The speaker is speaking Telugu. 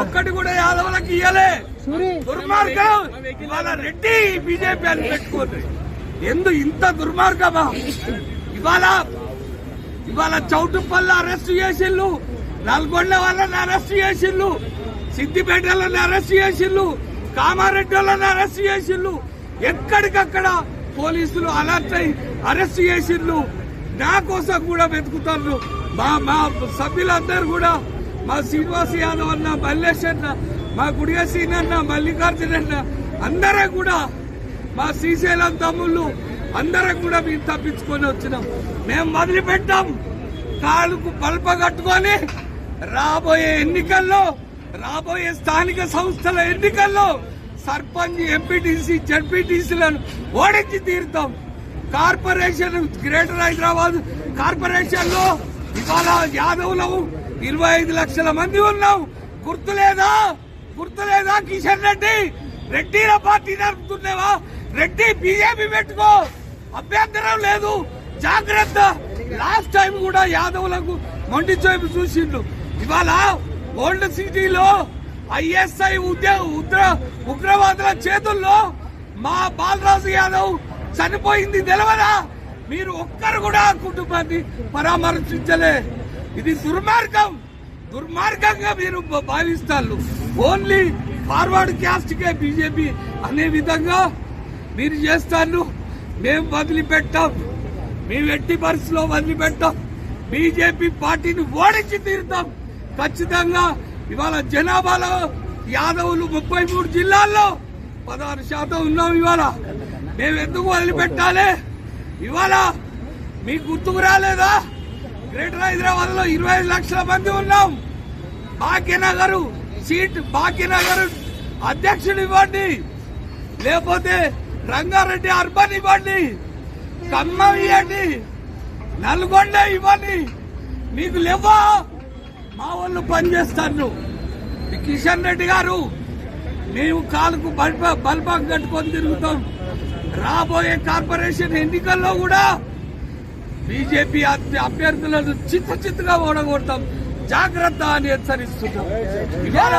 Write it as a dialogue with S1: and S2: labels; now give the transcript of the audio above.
S1: ఒక్కటి కూడా యాదవులకు ఇయ్యలే. దుర్మార్గం. ఇవాళ రెడ్డి బీజేపీ అని పెట్టుకోండి. ఇంత దుర్మార్గమా? ఇవాళ చౌటుప్పల్లో అరెస్ట్ చేసిళ్ళు, నల్గొండ వాళ్ళని అరెస్ట్ చేసిళ్ళు, సిద్దిపేటలను అరెస్ట్ చేసిళ్ళు, కామారెడ్డి వాళ్ళని అరెస్ట్ చేసిళ్ళు. ఎక్కడికక్కడ పోలీసులు అలర్ట్ అయి అరెస్ట్ చేసిళ్ళు. నా కోసం కూడా వెతుకుతారు. మా సభ్యులందరూ కూడా, మా శ్రీనివాస్ యాదవ్ అన్న, మల్లేష్ అన్న, మా గుడియసీన్ అన్న, మల్లికార్జున అన్న, అందరూ కూడా మా శ్రీశైలం తమ్ముళ్ళు అందరం కూడా మేము తప్పించుకొని వచ్చినాం. మేము వదిలిపెట్టాం. కాలుకు పల్ప కట్టుకొని రాబోయే ఎన్నికల్లో, రాబోయే స్థానిక సంస్థల ఎన్నికల్లో సర్పంచ్, ఎంపీటీసీ, జడ్పీటీసీలను ఓడించి తీరుతాం. కార్పొరేషన్, గ్రేటర్ హైదరాబాద్ కార్పొరేషన్ లో ఇవాళ యాదవులు 25 లక్షల మంది ఉన్నాం. గుర్తులేదా కిషన్ రెడ్డి? రెడ్డిల పార్టీ నడుపుతున్నావా? రెడ్డి బీజేపీ పెట్టుకో, అభ్యంతరం లేదు. జాగ్రత్త. లాస్ట్ టైం కూడా యాదవులకు మొండి చూపు చూసిండు. ఇవాళ ఓల్డ్ సిటీలో ఐఎస్ఐ ఉగ్రవాదుల చేతుల్లో మా బాలరాజు యాదవ్ చనిపోయింది తెలవదా? మీరు ఒక్కరు కూడా కుటుంబాన్ని పరామర్శించలే. ఇది దుర్మార్గంగా మీరు భావిస్తారు. ఓన్లీ ఫార్వర్డ్ క్యాస్ట్ కే బీజేపీ అనే విధంగా మీరు చేస్తారు. మేము వదిలిపెట్టాం. మేము ఎట్టి పరిస్థితిలో వదిలిపెట్టాం. బీజేపీ పార్టీని ఓడించి తీరుతాం ఖచ్చితంగా. ఇవాళ జనాభాలో యాదవులు 33 జిల్లాల్లో 16% ఉన్నాం. ఇవాళ మేము ఎందుకు వదిలిపెట్టాలి? ఇవాళ మీకు గుర్తుకు రాలేదా? గ్రేటర్ హైదరాబాద్ లో 25 లక్షల మంది ఉన్నాం. భాగ్యనగర్ అధ్యక్షుడు ఇవ్వండి, లేకపోతే రంగారెడ్డి అర్బన్ ఇవ్వండి, ఖమ్మం ఇవ్వండి, నల్గొండ ఇవ్వండి. మీకు లేవా? మా వాళ్ళు పనిచేస్తాను. కిషన్ రెడ్డి గారు, మేము కాలుకు బల్బం కట్టుకొని తిరుగుతాం. రాబోయే కార్పొరేషన్ ఎన్నికల్లో కూడా బీజేపీ అభ్యర్థులను చిత్తుగా ఓడగొడతాం. జాగ్రత్త అని హెచ్చరిస్తున్నాం. ఇవాళ